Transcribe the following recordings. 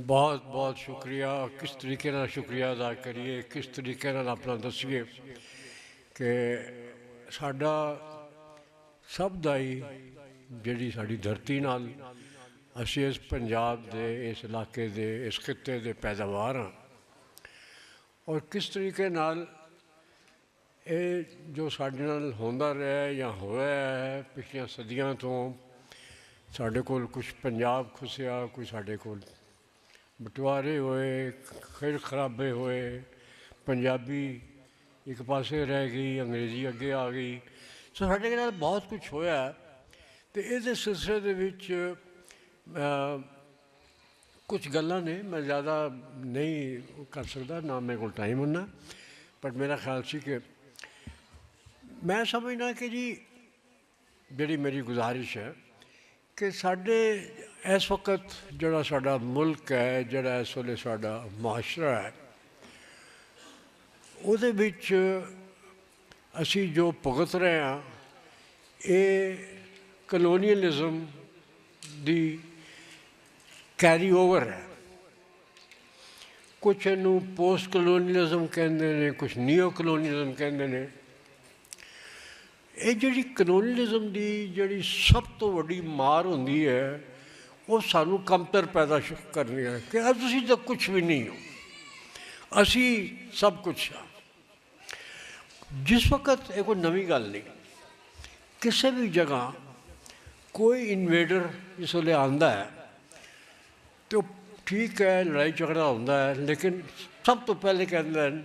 बहुत बहुत शुक्रिया। किस तरीके नाल शुक्रिया अदा करिए, किस तरीके नाल अपना दसीए कि साडा सब दा ही जिहड़ी साडी धरती नाल असीं इस पंजाब दे, इस इलाके दे, इस खित्ते दे पैदावार हाँ। और किस तरीके नाल ये जो साडे नाल होंदा रहा या होया है पिछलियां सदियां तो साडे कोल कुछ पंजाब खुसिया, कोई साडे कोल बंटवारे होए, खिर खराबे होए, पंजाबी एक पासे रह गई, अंग्रेज़ी अगे आ गई। सो साडे नाल बहुत कुछ होया। तो इस सिलसिले दे विच कुछ गल्लां ने मैं ज़्यादा नहीं कर सकता, ना मेरे को टाइम होना, पर मेरा ख्याल सी कि मैं समझना कि जी जिहड़ी मेरी गुजारिश है कि साडे इस वक्त जिहड़ा साडा मुल्क है, जिहड़ा इस वेले साडा मुआशरा है, उहदे विच असी जो भुगत रहे हैं ये कलोनीअलिज्म दी कैरी ओवर है। कुछ इनू पोस्ट कलोनीअलिज्म कहते हैं, कुछ नीओ कलोनीअलिज्म कहते हैं। ये जी कलोनीअलिज्म की जी सब तो वड्डी मार होंदी है वो सानू कमतर पैदा करनी है कि असी तो कुछ भी नहीं हो, असी सब कुछ हाँ। जिस वक्त ये कोई नवी गल नहीं, किसी भी जगह कोई इन्वेडर इस वेले आता है तो ठीक है लड़ाई झगड़ा होता है, लेकिन सब तो पहले कहते हैं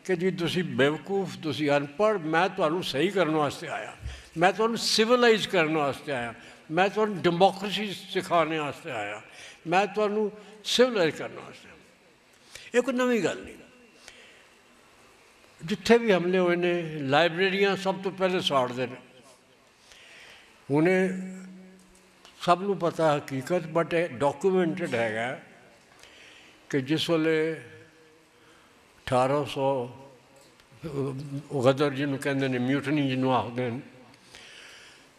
कि जी तुसी बेवकूफ, तुसी अनपढ़, मैं तुहानू सही करने वास्ते आया, मैं तुहानू सिविलाइज करने वास्ते आया, मैं तुहानू डेमोक्रेसी सिखाने वास्ते आया, मैं तुहानू सिविलाइज करने वास्ते आया। ये कोई नवी गल नहीं। जिथे भी हमले हुए ने लाइब्रेरियां सब तो पहले साड़ते हैं। उन्हें सबनों पता हकीकत, बट डॉक्यूमेंटेड है कि जिस वेले 1800 गदर जिन्होंने कहते हैं, म्यूटनी जिन्होंने आखते हैं,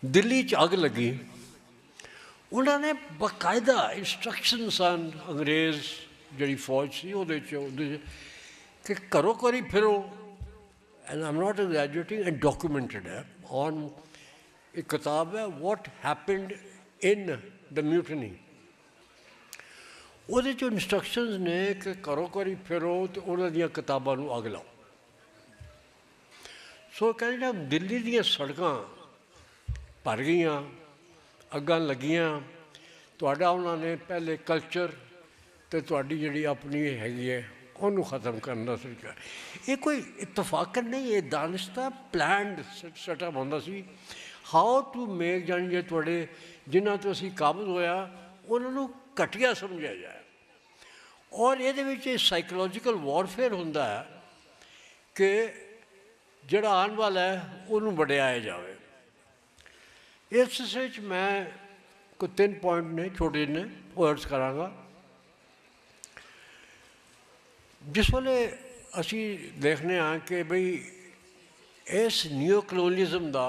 दिल्ली च अग लगी, उन्होंने बाकायदा इंस्ट्रक्शन सन अंग्रेज़ जी फौज सी कि घरों घरी फिरो, and I am not exaggerating, and documented है ऑन एक किताब है what happened in the mutiny. वो जो इंस्ट्रक्शंस ने कि घरों घरी फिरो तो उन्होंने किताबों को अग लाओ। सो कहते दिल्ली दियाँ सड़कां भर गई, अगां लगियां, तुहाडा उन्होंने पहले कल्चर तो तुहाडी जिहड़ी अपनी हैगी है उन्होंने ख़त्म करना तरीका। ये कोई इतफाकन नहीं, ये दानिस्ता प्लैंड सेटअप होंदा सी हाउ टू मेक, जानी जे तुहाडे जिन्हां तो असीं काबज़ होया उन्होंने घटिया समझा जाए। और ये साइकोलॉजिकल वॉरफेयर होंदा है कि जिहड़ा आने वाला है उन्होंने वड्याया जाए। इस मैं कोई 3 पॉइंट ने छोटे ने वो अर्ज करांगा। जिस वेले असी देखने कि बई इस न्यू कलोनीअलिज्म का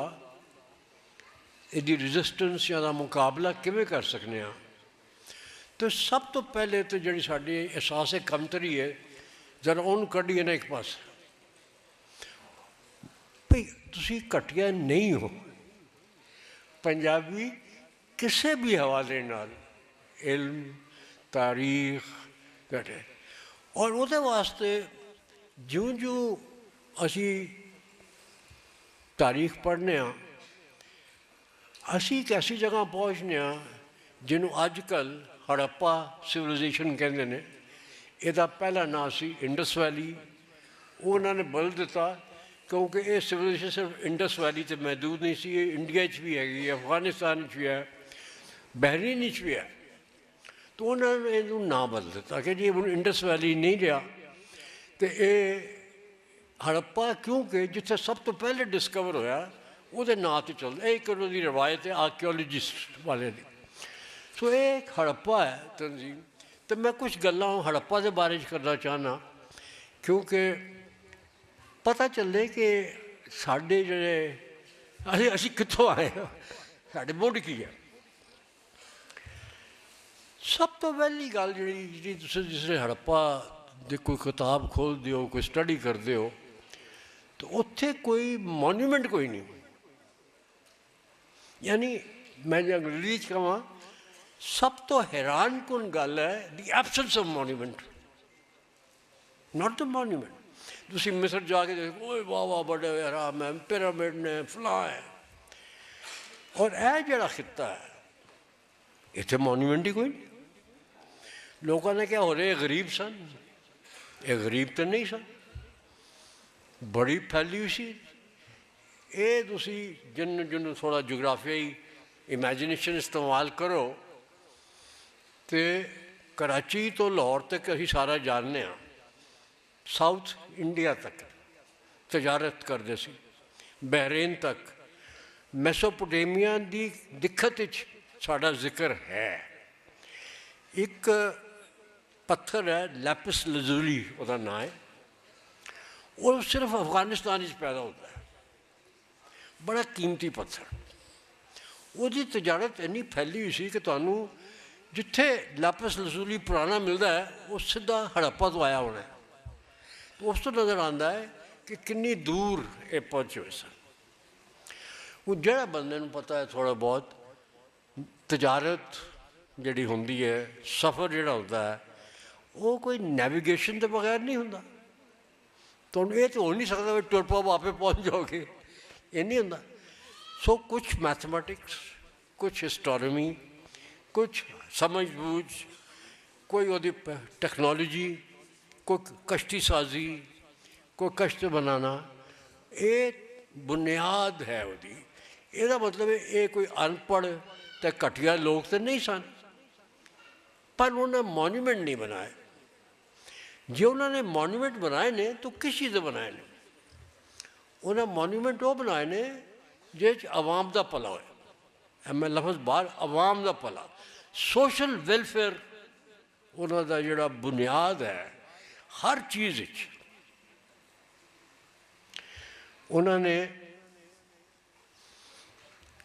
यदि रजिस्टेंस या मुकाबला किमें कर सकते हैं, तो सब तो पहले तो जी साड़ी एहसास कमतरी है जरा उन्होंने कढ़िए ना एक पास, भाई तुसी घटिया नहीं हो। पंजाबी किसी भी हवाले नाल इल्म तारीख घटे, और वो वास्ते ज्यों ज्यों असी तारीख पढ़ने असी एक ऐसी जगह पहुँचने जिन्हों अजकल हड़प्पा सिविलाइजेशन कहते हैं। यदा पहला नाम सी इंडस वैली, वो उन्होंने बदल दिता क्योंकि ये सिविलाइजेशन सिर्फ इंडस वैली से महदूद नहीं सी, ये इंडिया भी हैगी, अफगानिस्तान भी है, बहरीन भी है। तो उन्होंने इनू नाम बदल दिता कि जी हम इंडस वैली नहीं रहा, तो ये हड़प्पा क्योंकि जिथे सब तो पहले डिस्कवर होया वो नाँ तो चलता, एक उन्होंने रिवायत है आर्कियोलॉजिस्ट वाले की। सो ये एक हड़प्पा है तंजीम। तो मैं कुछ गल्लां हड़प्पा के बारे करना चाहना क्योंकि पता चले कि साढ़े जोड़े असी कितों आए, साढ़े मुढ़ की है। सब तो पहली गल जी जिसने हड़प्पा ਦੀ कोई किताब खोलते हो कोई स्टडी करते हो तो उत्थे कोई मॉन्यूमेंट कोई नहीं यानी मैं जो अंग्रेजी च कहां सब तो हैरान कुन गल है the absence of monument not the monument तुम मिस्र जाके देखो ओए वाह वाह बड़े हराम है पिरामिड ने फलां है और यह जड़ा खिता है इतने मॉन्यूमेंट ही कोई नहीं लोगों ने क्या हो रहे गरीब सन ये गरीब तो नहीं सन बड़ी फैली हुई सी ये तुसी जिन थोड़ा जोग्राफियाई इमेजिनेशन इस्तेमाल करो तो कराची तो लाहौर तक असी सारा जानने साउथ इंडिया तक तजारत करते सी बहरेन तक मैसोपोटामिया की दिक्कत साड़ा जिक्र है एक पत्थर है लैपिस लजूली उसका नाम है वो सिर्फ अफगानिस्तान पैदा होता है बड़ा कीमती पत्थर उसकी तजारत इन्नी फैली हुई सी कि तुहानू जिथे लैपिस लजूली पुराना मिलता है वो सीधा हड़प्पा तो आया होना है तो उस तो नज़र आता है कि कितनी दूर ये पहुँचे हुए सन वो जड़ा बंदे नू पता है थोड़ा बहुत तजारत जी होंगी है सफ़र जोड़ा होता है वो कोई नैविगेशन के बगैर नहीं होंदा तो ये तो हो नहीं सकता भी टुर पाओ आपे पहुँच जाओगे ये नहीं होंदा सो कुछ मैथमेटिक्स कुछ हिस्टोरमी कुछ समझ बूझ कोई वो टैक्नोलॉजी कोई कश्ती साजी कोई कश्त बनाना ये बुनियाद है वही ਇਹਦਾ मतलब ये कोई अनपढ़ तो घटिया लोग तो नहीं सन पर उन्होंने मॉन्यूमेंट नहीं बनाए जो उन्होंने मॉन्यूमेंट बनाए ने तो किस चीज़ बनाए ने उन्हें मॉन्यूमेंट वो बनाए ने जिस आवाम का भला हो मैं लफ्ज़ बाहर आवाम का भला सोशल वेलफेयर उन्होंने जोड़ा बुनियाद है हर चीज़ उन्होंने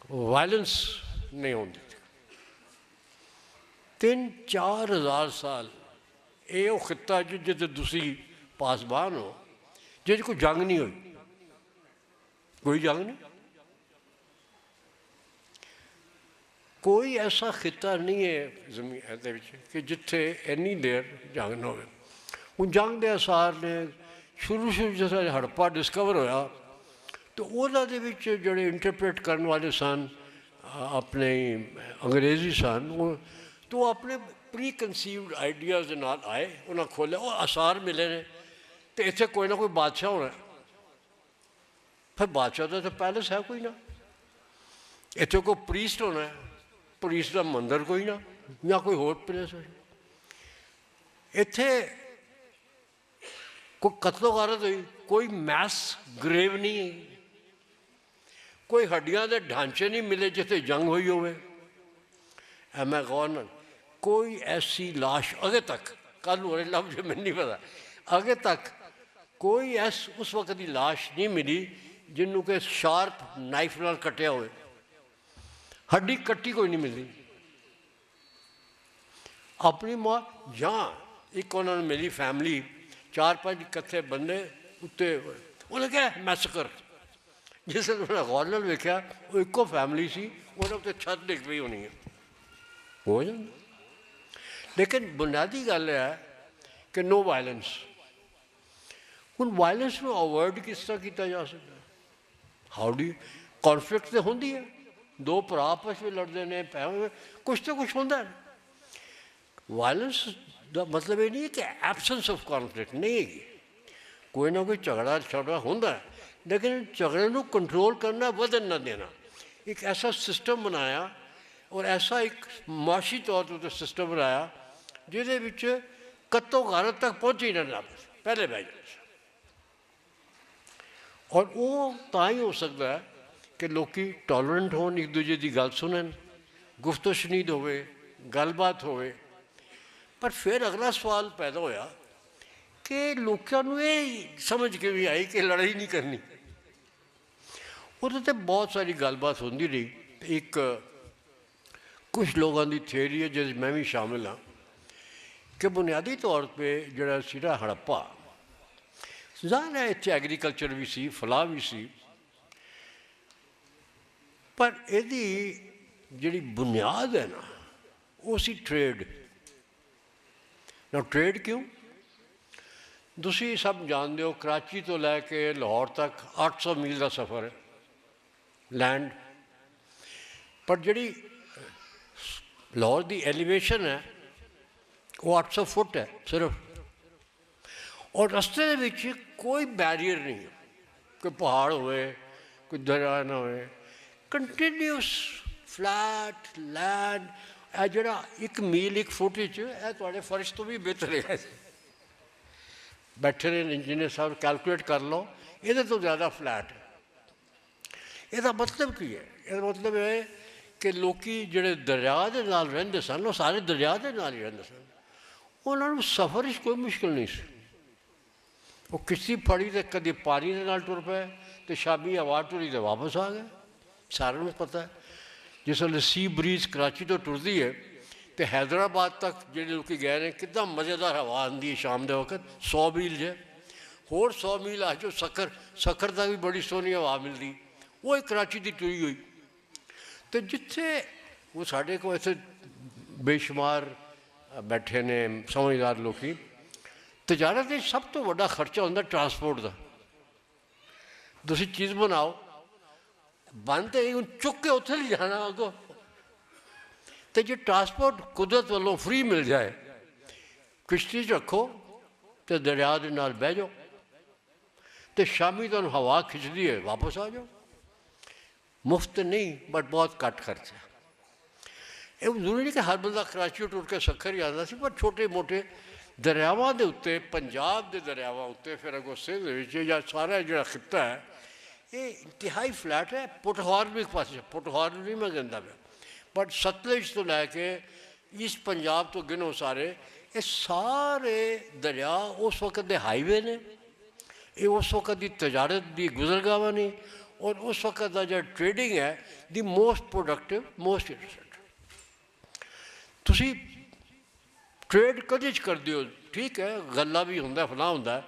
वायलेंस नहीं होती 3-4 हज़ार साल ये वो खिता जिसे तुसी पासबान हो जिस कोई जंग नहीं हुई कोई जंग नहीं कोई ऐसा खिता नहीं है जमीन कि जिथे इन्नी देर जंग न हो हूँ जंग के आसार ने शुरू जैसा हड़प्पा डिस्कवर होया तो उहदे विच जोड़े इंटरप्रेट करने वाले सन अपने अंग्रेजी सन तो अपने प्री कंसीव्ड आइडियाज़ नाल आए उन्हें खोलिया वो आसार मिले ने तो इत्थे कोई ना कोई बादशाह होना फिर बादशाह का तो पैलेस है कोई ना इत्थे कोई प्रीस्ट होना है प्रीस्ट का मंदिर कोई ना या कोई होर प्लेस है इत्थे कोई कतलो गारत हुई कोई मैस ग्रेव नहीं है कोई हड्डियां के ढांचे नहीं मिले जिथे जंग हुई होवे मैं गौर न कोई ऐसी लाश अगे तक कल हो रहे लफ्ज मैंने नहीं पता अगे तक कोई उस वक्त की लाश नहीं मिली जिन्हों के शार्प नाइफ नाल कटिया हुए हड्डी कट्टी कोई नहीं मिली अपनी मां जहाँ एक उन्होंने मिली फैमिली 4-5 कट्ठे बंदे उत्ते उन्हें क्या मैसकर जिस उन्हें गौर नाल वेख्या वो एको फैमिली सी उन्हें उत्ते छत डिग पई होनी है हो जाता लेकिन बुनियादी गल है कि नो वायलेंस हूँ वायलेंस में अवॉइड किस तरह किया जा सकता है हाउ डी कॉन्फ्लिक्ट तो होंगी है दो भरा आपस में लड़ते हैं कुछ तो कुछ होंगे वायलेंस का मतलब ये नहीं है कि एबसेंस ऑफ कॉन्फ्लिक्ट नहीं है कोई ना कोई झगड़ा झगड़ा होंगे लेकिन झगड़े को कंट्रोल करना वधन न देना एक ऐसा सिस्टम बनाया और ऐसा एक माशी तौर पर सिस्टम बनाया जिहदे विच कत्तो गारत तक पहुँच ही ना पहले बह जाए और वो तां ही हो सकता है कि लोग टॉलरेंट होन एक दूजे की गल सुनन गुफ्तो शनीद होवे गलबात होवे पर फिर अगला सवाल पैदा होया कि लोगों को ये समझ के भी आई कि लड़ाई नहीं करनी वो तो बहुत सारी गलबात होती रही एक कुछ लोगों की थियोरी है जिस मैं भी शामिल हाँ कि बुनियादी तौर पर जोड़ा सीरा हड़प्पा ज़ाहिर है इतने एग्रीकल्चर भी सी फलाह भी सी पर यदी जी बुनियाद है ना वो सी ट्रेड ना ट्रेड क्यों तुसी सब जानते हो कराची तो लैके लाहौर तक 800 मील का सफ़र है लैंड पर जी लाहौर की एलिवेशन है वो 800 फुट है सिर्फ और रस्ते के कोई बैरीयर नहीं है कोई पहाड़ होए कोई दरिया ना होए कंटिन्यूस फ्लैट लैंड है जरा 1 मील 1 फुट थोड़े फर्श तो भी बेहतर है बैठे ने इंजीनियर साहब कैलकुलेट कर लो ये तो ज़्यादा फ्लैट है ਇਹਦਾ मतलब की है ਇਹਦਾ मतलब है कि लोग ਜਿਹੜੇ दरिया के नाल ਰਹਿੰਦੇ ਸਨ ਉਹ ਸਾਰੇ दरिया के नाल ही ਰਹਿੰਦੇ ਸਨ ਉਹਨਾਂ ਨੂੰ सफ़र ਵਿੱਚ कोई मुश्किल नहीं सी वो किश्ती फड़ी तो कभी पानी के नाल टुर पे तो शामी हवा टुरी तो वापस आ गए सारे को पता है जिस वे सी ब्रीज कराची तो टुरती है तो हैदराबाद तक जो लोग गए हैं कितना मज़ेदार हवा आती है शाम के वक्त 100 मील है होर 100 मील आ जो सखर तक भी बड़ी सोहनी हवा मिलती वो एक कराची की टुरी हुई तो जिथे वो साढ़े को इतने बेशुमार बैठे ने समझदार लोग तजारत सब तो बड़ा खर्चा होंगे ट्रांसपोर्ट का तुम चीज़ बनाओ बंद तो चुक के उत्थे ले जाना अगो तो जो ट्रांसपोर्ट कुदरत वालों फ्री मिल जाए किश्ती रखो तो दरिया के नाल बह जाओ तो शामी तुम हवा खिंचती है वापस आ जाओ मुफ्त नहीं बट बहुत घट खर्चा ये जरूरी नहीं कि हर बंदा कराची टुर के सखर ही आता पर छोटे मोटे दरियावां के उत्ते पंजाब के दरियावां उत्ते फिर अगों सिंध या सारा जो खिता है ये इंतहाई फ्लैट है पुटहौर भी एक पास पुटहौर नहीं मैं कहता पाया बट सतलुज तो लैके ईस्ट पंजाब तो गिनो सारे ये सारे दरिया उस वक्त के हाईवे ने ये उस वक्त की तजारत की गुजरगाह ने और उस वक्त का जो ट्रेडिंग है the most productive most interested तुसी ट्रेड कदे करते हो ठीक है गल्ला भी होंगे फलां होंगे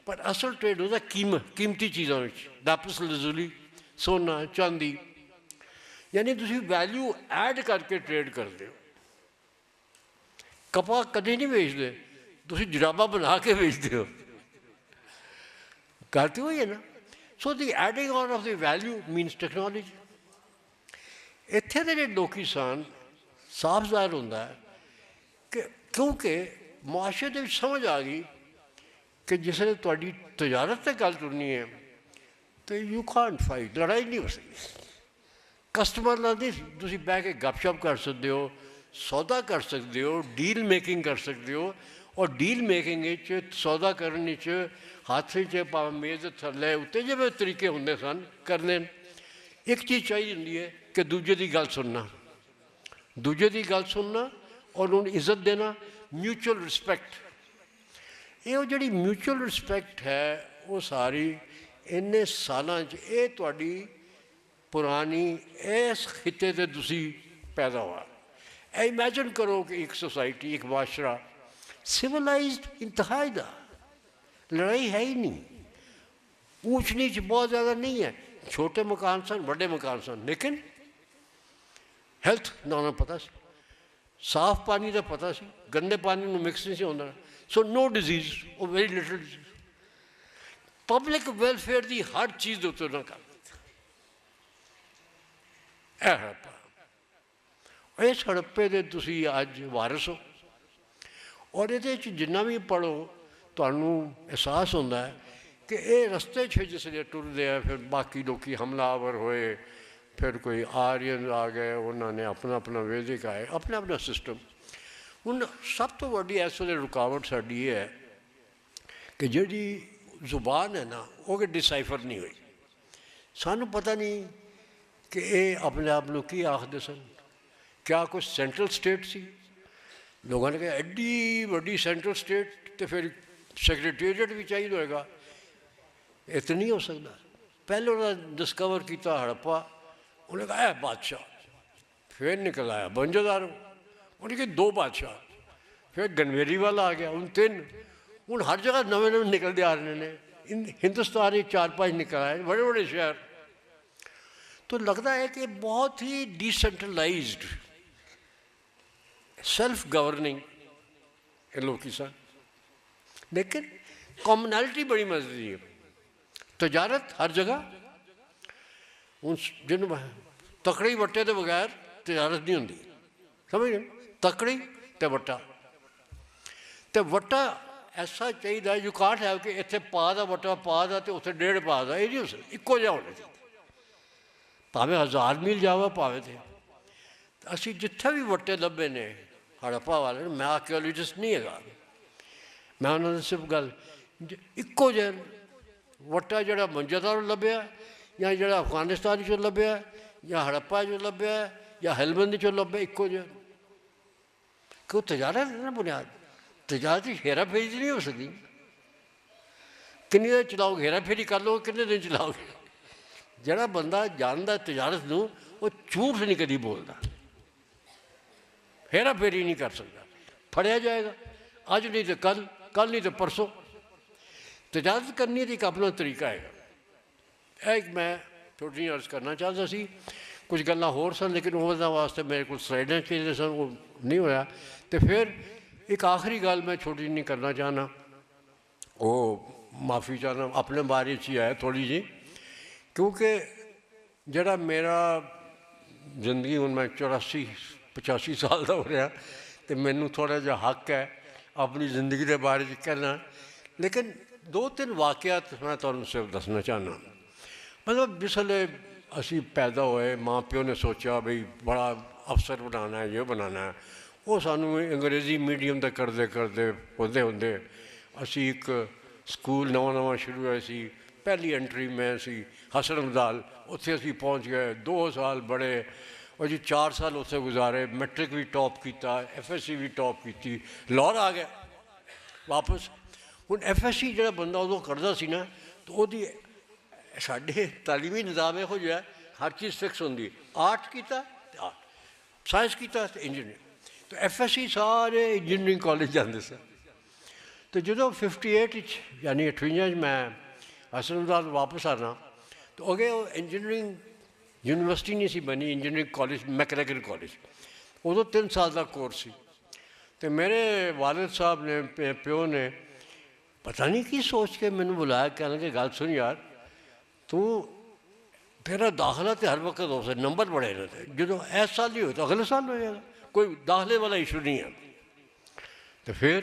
पर असल ट्रेड होता कीमती चीज़ों में वापस लजूली सोना चांदी यानी तुसी वैल्यू ऐड करके ट्रेड करते हो कपा कदे नहीं बेचते तुसी जुराबा बना के बेचते हो करते हो ये ना so the adding on of the value means technology इत्थे दे लोग सन साफ ज़ाहिर होंदा है कि क्योंकि मुआशरे दे समझ आ गई कि जिसने तुहाडी तजारत से गल तुरनी है तो यू कांट फाइट लड़ाई नहीं हो सकती कस्टमर नाल तुसी बह के गपशप कर सकते हो सौदा कर सकते हो डील मेकिंग कर सकते हो और डील मेकिंग सौदा करने हाथ भावें मेज़ थले उत्ते जिवें तरीके होंदे सन करने एक चीज़ चाहिए होंदी है कि दूजे की गल सुनना दूजे की गल सुनना और उन्हें इज्जत देना म्यूचुअल रिस्पैक्ट ये जी म्यूचुअल रिस्पैक्ट है वो सारी इन्ने सालों ये तुहाडी पुरानी इस खिते से तुसी पैदा हुआ इमेजिन करो कि एक सोसाइटी एक माशरा सिविलाइज्ड इंतहाई दा लड़ाई है ही नहीं ऊंच नीच बहुत ज़्यादा नहीं है छोटे मकान सन बड़े मकान सन लेकिन हेल्थ ना पता सी साफ पानी का पता सी गंदे पानी में मिक्स नहीं होता सो नो डिजीज और very little disease public welfare की हर चीज़ उत्ते ना कर हड़प्पा इस हड़प्पे के तुसी अज वारस हो और ये जिन्ना भी पढ़ो तुहानू एहसास होंदा है कि ये रस्ते जिसले टुरदे हैं फिर बाकी लोग हमलावर होए फिर कोई आर्यन आ गए उन्होंने अपना अपना वैदिक आए अपना अपना सिस्टम हूँ सब तो वही इस वे रुकावट साड़ी ये है कि जी जुबान है ना वो डिसाइफर नहीं हुई सानू पता नहीं कि ये अपने आप को की आखते सन क्या कुछ सेंट्रल स्टेट सी लोगों ने कहा एड्डी वड्डी सेंट्रल स्टेट तो फिर सैक्रटेरीएट भी चाहिए होएगा ये तो नहीं हो सकता पहले उन्होंने डिस्कवर किया हड़प्पा उन्हें कहा है बादशाह फिर निकल आया 52 उनके 2 बादशाह, फिर गनवेरी वाला आ गया, उन 3, हूँ हर जगह नवे नवे निकलते आ रहे हैं। हिंदुस्तान ही 4-5 निकल आए, बड़े बड़े शहर। तो लगता है कि बहुत ही डिसेंट्रलाइज्ड सेल्फ गवर्निंग लोग सन, लेकिन कॉमनैलिटी बड़ी मजबूत है। तजारत हर जगह, हूँ जिन तकड़ी वट्टे के बगैर तजारत नहीं होंगी, समझ गए? तकड़ी तो वट्टा, तो वट्टा ऐसा चाहिए, यू कांट हैव कि इतने पा दा वट्टा पा दा तो उत्थे 1.5 पा दा, ये नहीं हो सकता, इक्को जिहा होना चाहिए, भावें 1000 मील जावे भावें। तो असी जिथे भी वट्टे लभे ने हड़प्पा वाले, मैं आर्कियोलॉजिस्ट नहीं है, मैं उन्होंने सिर्फ गल इक्को जिहा वट्टा जिहड़ा मंजादारों लभ्या या जिहड़ा अफगानिस्तान चों लभ्या या हड़प्पा चों लभ्या या हेलबंद चों लभ्या, इक्को जिहा। क्यों? तजारत है ना बुनियाद। तजारत की हेरा फेरी नहीं हो सकती। किन्नी देर चलाओगे हेरा फेरी कर लो, किन्ने दिन चलाओगे? जिहड़ा बंदा जानदा तजारत नूं, वो झूठ नहीं कदी बोलता, हेरा फेरी नहीं कर सकता, फड़िया जाएगा अज नहीं तो कल, कल नहीं तो परसों। तजारत करने का एक अपना तरीका है। एक मैं थोड़ी अर्ज करना चाहता सी, कुछ गल्लां होर सन, लेकिन उन्होंने वास्ते मेरे को स्लाइडां चाहिए सन, वो नहीं होया। तो फिर एक आखिरी गल मैं छोटी नहीं करना चाहना, वो माफ़ी चाहना अपने बारे च ही है थोड़ी जी, क्योंकि जरा मेरा जिंदगी हूँ मैं 84-85 साल का हो रहा, तो मैनू थोड़ा जहा हक है अपनी जिंदगी के बारे च कहना। लेकिन 2-3 वाक़यात मैं तुहानूं सिर्फ दसना चाहना। मतलब जिसले असी पैदा होए, माँ प्यो ने सोचा बई बड़ा अफसर बनाना है, ये बनाना है, वो सानू अंग्रेज़ी मीडियम तक करते करते होंदे होंदे असी एक स्कूल नवा नवा शुरू होया सी, पहली एंट्री मैं सी हसन अब्दाल, उत्थे असी पहुँच गए, 2 साल बड़े और जी 4 साल उत्थे गुजारे, मैट्रिक भी टॉप किया, FSC भी टॉप की, लाहौर आ गया वापस। हूँ FSC जो बंदा उदों करता सी ना, तो वही साढ़े तालीमी निज़ाम यहो जिहा हर चीज़ फिक्स होंगी, आर्ट किया आर्ट, साइंस किया इंजीनियरिंग, तो FSC सारे इंजीनियरिंग कॉलेज जाते सन। तो जो 58 यानी 58 मैं हसनदाल वापस आना, तो अगे वो इंजीनियरिंग यूनिवर्सिटी नहीं सी बनी, इंजीनियरिंग कॉलेज मैकेनिकल कॉलेज, उदों 3 साल का कोर्स सी। तो मेरे वालिद साहब ने प्यो ने पता नहीं की सोच के मैंने बुलाया, कहने लगे गल सुन यार, तू तेरा दाखला तो हर वक्त हो सकता, नंबर बड़े रहते, जो इस साल ही हो तो अगले साल हो जाएगा, कोई दाखले वाला इशू नहीं है। तो फिर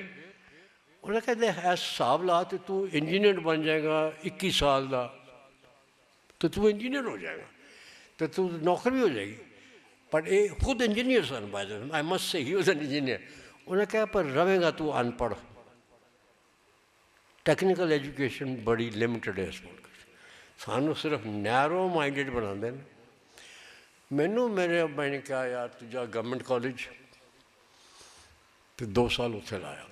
उन्हें कहते ऐसा हिसाब ला तो तू इंजीनियर बन जाएगा 21 साल का, तो तू इंजीनियर हो जाएगा, तो तू नौकरी भी हो जाएगी। पर ये खुद engineer son, by the way I must say ही वाज एन इंजीनियर। उन्हें कहा पर रहेगा तू अनपढ़, टेक्निकल एजुकेशन बड़ी लिमिटेड है इस मुल्क, सानू सिर्फ नैरो माइंडेड बनाते हैं। मैनू मेरे मैंने कहा यार तू जा गवर्नमेंट कॉलेज, तो 2 साल उत्थे लाया,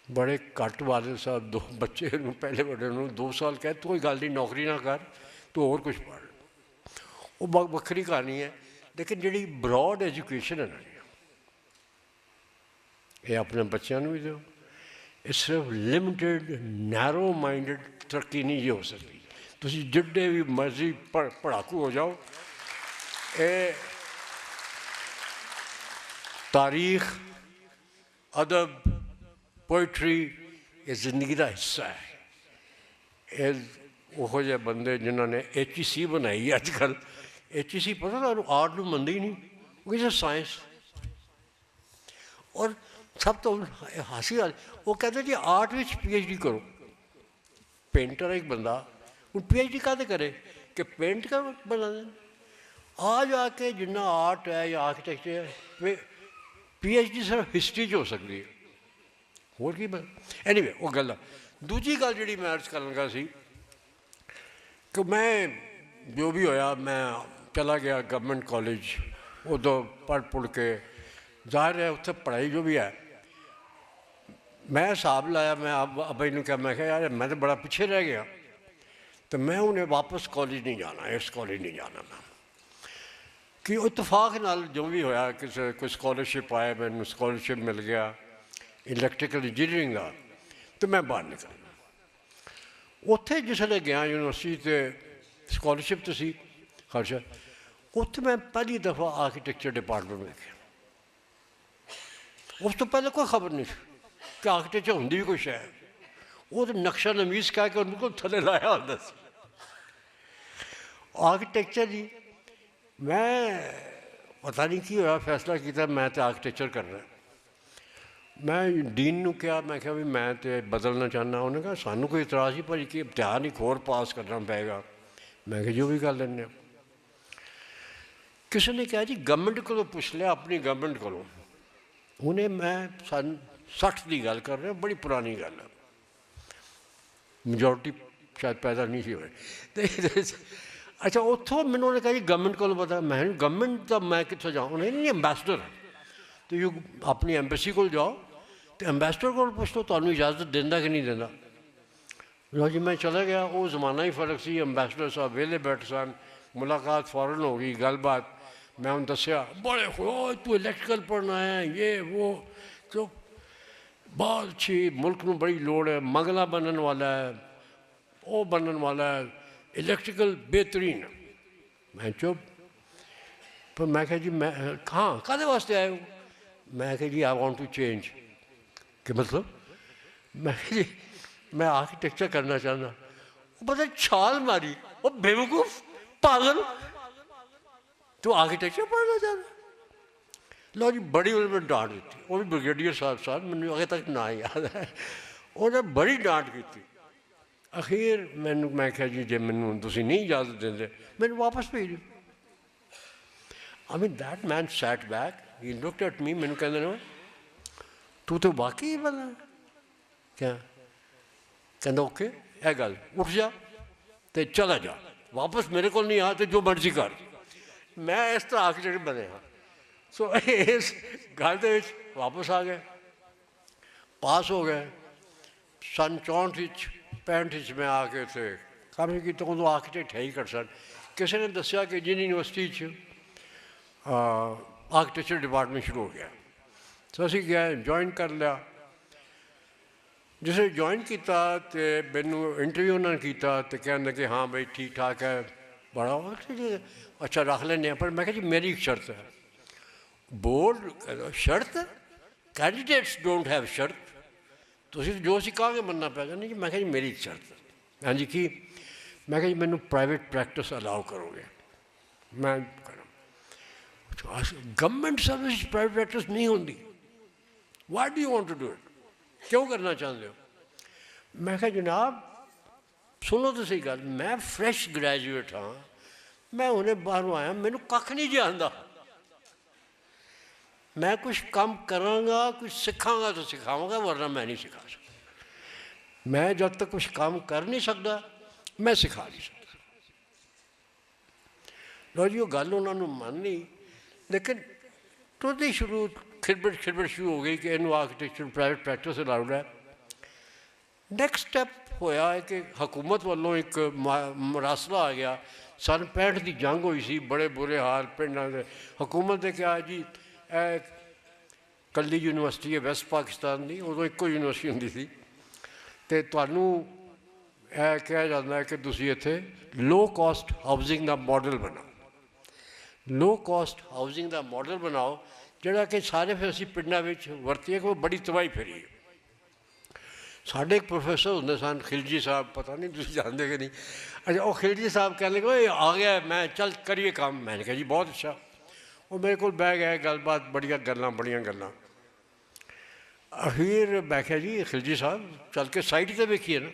बड़े घट वाले साहब 2 बच्चे पहले बड़े 2 साल कह तू कोई गल नहीं नौकरी ना कर, तू और कुछ पढ़, वो वक्री कहानी है। लेकिन जी ब्रॉड एजुकेशन है ना, ये अपने बच्चों भी दो, ये सिर्फ लिमिटेड नैरो माइंडेड तरक्की नहीं हो सकती। तुम जिड्डे भी मर्जी पढ़ाकू हो जाओ, ये तारीख अदब पोइट्री ये जिंदगी का हिस्सा है। ये वो जे बंदे जिन्होंने HEC बनाई अजकल, HEC पता ना आर्ट में मनते ही नहीं, वो किसी साइंस। और सब तो हासी वाल वो कहते जी आर्ट में PhD करो, पेंटर एक बंदा हूँ PhD कहते करे कि पेंट का बना दें, आ जाके जिन्ना आर्ट है या आर्किटेक्चर है PhD सिर्फ हिस्ट्री च हो सकती है, होर की एनीवे वो गल। दूजी गल जी मैं अर्ज कर लगा सी कि मैं जो भी होया मैं चला गया गवर्नमेंट कॉलेज, उदों पढ़ के जाहिर है उत्थे पढ़ाई जो भी है, मैं हिसाब लाया, मैं अबे ने कहा मैं यार मैं तो बड़ा पिछे रह गया, तो मैं उन्हें वापस कॉलेज नहीं जाना, इस कॉलेज नहीं जाना मैं। कि इतफाक नाल जो भी होया किसी कोई स्कॉलरशिप आया, मैंने स्कॉलरशिप मिल गया इलैक्ट्रिकल इंजीनियरिंग का, तो मैं बाहर निकल उत्थे जिसले गया यूनिवर्सिटी ते स्कॉलरशिप तो सी खर्चा, उत्थे मैं पहली दफ़ा आर्किटेक्चर डिपार्टमेंट में गया। उस तो पहले कोई खबर नहीं कि आर्किटेक्चर होंगी भी कुछ है, वो तो नक्शा नवीस कह के उनको थले लाया होता सी आर्किटेक्चर जी। मैं पता नहीं की होया फैसला किया मैं तो आर्किटेक्चर करना। मैं डीन नूं कहा, मैं क्या भी मैं तो बदलना चाहना। उन्हें कहा सानू कोई इतराज़ ही भाई कि इम्तिहान एक होर पास करना पेगा। मैं जो भी कर लें। किसी ने कहा जी गवर्नमेंट को पुछ लिया, अपनी गवर्नमेंट को। उन्हें मैं सन 60 की गल कर रहा, बड़ी पुरानी गल है, मेजोरिटी शायद पैदा नहीं सी होए। अच्छा उतों मैंने उन्हें कहा जी गवर्नमेंट को पता। मैं गवर्नमेंट तो मैं कितों जाऊँ? उन्हें नहीं अंबैसडर है तो यू अपनी एम्बेसी को जाओ तो अंबैसडर को पुछ लो तुम्हें इजाजत देंदा कि नहीं देंदा। लो जी मैं चला गया, वो जमाना ही फर्क सी। अंबैसडर साहब वेले बैठे सन, मुलाकात फौरन हो गई, गलबात। मैं उन्हें दसिया, बड़े हो तू इलैक्ट्रिकल पढ़ना है ये वो, तो बहुत अच्छी मुल्क में बड़ी लोड़ है, मंगला बनने वाला है, वो बनने वाला है, इलैक्ट्रिकल बेहतरीन। मैं चुप। पर मैं कहा जी मैं कहाँ काहदे वास्ते आए हो? मैं कहा जी आई वांट टू चेंज। कि मतलब? मैं जी मैं आर्किटेक्चर करना चाहना। वो पता छाल मारी, वो बेवकूफ पागल, तू आर्किटेक्चर पढ़ना चाहना? लो जी बड़ी उन्होंने डांट दी। वो भी ब्रिगेडियर साहब मैंने अगे तक ना याद है, उन्हें बड़ी डांट की थी। अखीर मैं क्या जी जे मैनू तुसीं नहीं इजाजत देंदे मैनू वापस भेज दो। I mean that man sat back, he looked at me, मैंने कहते ना तू तो वाकई बना क्या? कहना ओके है गल, उठ जा तो चला जा, वापस मेरे को नहीं आ तो जो मर्जी कर। मैं इस तरह आर्किटेक्ट बने हाँ। सो इस गल दे विच वापस आ गए, पास हो गए। सन 64-65 में आके थे काम की तो उदों आर्किटेक्ट है ही कर सन। किसी ने दसिया कि जिन यूनिवर्सिटी आर्किटेक्चर डिपार्टमेंट शुरू हो गया। तो असी गए ज्वाइन कर लिया। जिसे ज्वाइन किया तो मैनू इंटरव्यू उन्होंने किया तो कहने कि हाँ भाई ठीक ठाक है, बड़ा अच्छा रख लें। पर मैं जी मेरी एक शर्त है। बोर्ड शर्त? कैंडिडेट्स डोंट हैव शर्त, तुसीं जो असीं कहांगे मनना पैगा। नहीं जी मैं जी मेरी एक शर्त है। हाँ जी की? मैं जी मैनू प्राइवेट प्रैक्टिस अलाउ करोगे? मैं गवर्नमेंट सर्विस प्राइवेट प्रैक्टिस नहीं होती। Why do you want to do it? क्यों करना चाहते हो? मैं कहा जनाब सुनो तो सही गल, मैं फ्रैश ग्रैजुएट हाँ, मैं उन्हें बाहरों आया, मैनू कख नहीं जानता। मैं कुछ काम करांगा, कुछ सिखांगा तो सिखावांगा, वरना मैं नहीं सिखा सकता। मैं जब तक कुछ काम कर नहीं सकता मैं सिखा नहीं सकता। लो जी वो गल उन्होंने मन नहीं, लेकिन तुरंत ही शुरू खिड़बड़ शुरू हो गई कि इनू आर्किटेक्चर प्राइवेट प्रैक्टिस अलाउड है। नैक्सट स्टैप होया है कि हुकूमत वालों एक मरासला आ गया। सन 65 की जंग हुई सी, बड़े बुरे हाल पिंडा के। हुकूमत ने कहा जी कली यूनिवर्सिटी है वैस्ट पाकिस्तान की, उदों एको यूनिवर्सिटी होंदी सी, तो तुहानू कहा जाता है कि तुसीं इत्थे लो कॉस्ट हाउसिंग का मॉडल बनाओ। लो कॉस्ट हाउसिंग का मॉडल बनाओ जोड़ा कि सारे फिर असीं पिंडां विच वरतीए कि बड़ी तबाही फिरी। साढ़े एक प्रोफैसर होंदे सन खिलजी साहब, पता नहीं तुसीं जानदे कि नहीं। अच्छा वो खिलजी साहब कहने लगे आ गया, मैं चल करिए काम। मैंने कहा जी बहुत अच्छा। वो मेरे को बह गए, गलबात बड़िया गल्लां बड़िया गल्लां। अखीर मैं क्या जी खिलजी साहब चल के साइट तो वेखिए ना।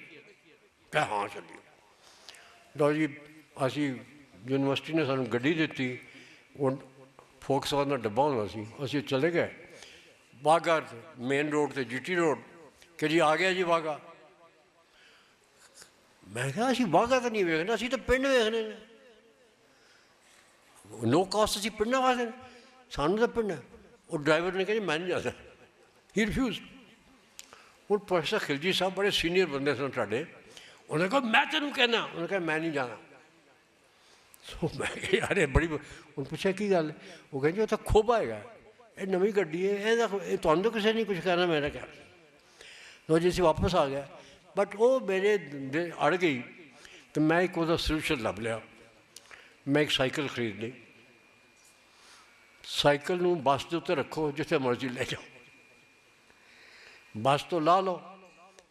क्या हाँ चलिए। लो जी असी यूनिवर्सिटी ने सानू गड्डी दित्ती, वो फोक्सवागन का डब्बा होना सी, असी चले गए बाघा मेन रोड से जीटी रोड कि जी आ गया जी बाघा। मैं कहा असी बाघा तो नहीं वेखना, असी तो पिंड वेखने ने, लो कॉस्ट असी पिंडा वास्ते, सानू तो पिंड है। वो ड्राइवर ने कहा जी मैं नहीं जाता, ही रिफ्यूज। हूँ प्रोफैसर खिलजी साहब बड़े सीनियर बंदे सन साढ़े, उन्हें कहा मैं तेन कहना, उन्हें कहा मैं नहीं जाना। सो मैं कहा यार ये बड़ी उन पूछा की गल वो कहते वो तो खोबा है ये नवी गड्डी है ये तुहानू तो किसी ने कुछ कहना मैंने कहा तो जी वापस आ गया बट वो मेरे अड़ गई तो मैं एक वो सोल्यूशन लभ लिया मैं एक साइकिल खरीद ली साइकिल नूं बस के उत्ते रखो जिथे मर्जी ले जाओ बस तो ला लो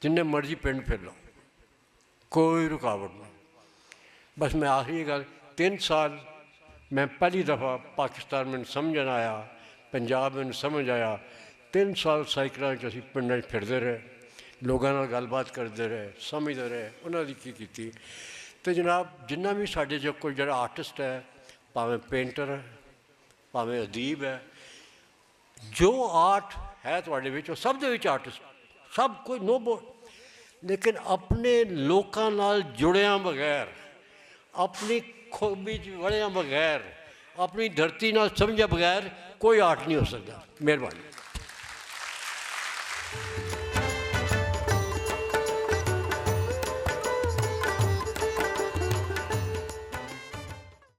जिन्ने मर्जी पिंड फिर लो कोई रुकावट नहीं बस मैं आखिरी गल 3 साल मैं पहली दफ़ा पाकिस्तान में समझन आया पंजाब में समझ आया 3 साल साइकिलों असीं पिंडां फिरते रहे लोगों नाल गलबात करते रहे समझते रहे उन्होंने की तो जनाब जिन्ना भी साढ़े जो कोई जो आर्टिस्ट है भावें पेंटर है भावें अदीब है जो आर्ट है तुहाडे विच सब दे विच आर्टिस्ट सब कोई नो बो लेकिन अपने लोकां नाल जुड़िया बगैर अपनी खोबी वड़िया बगैर अपनी धरती नाल समझे बगैर कोई आर्ट नहीं हो सकता। मेहरबानी।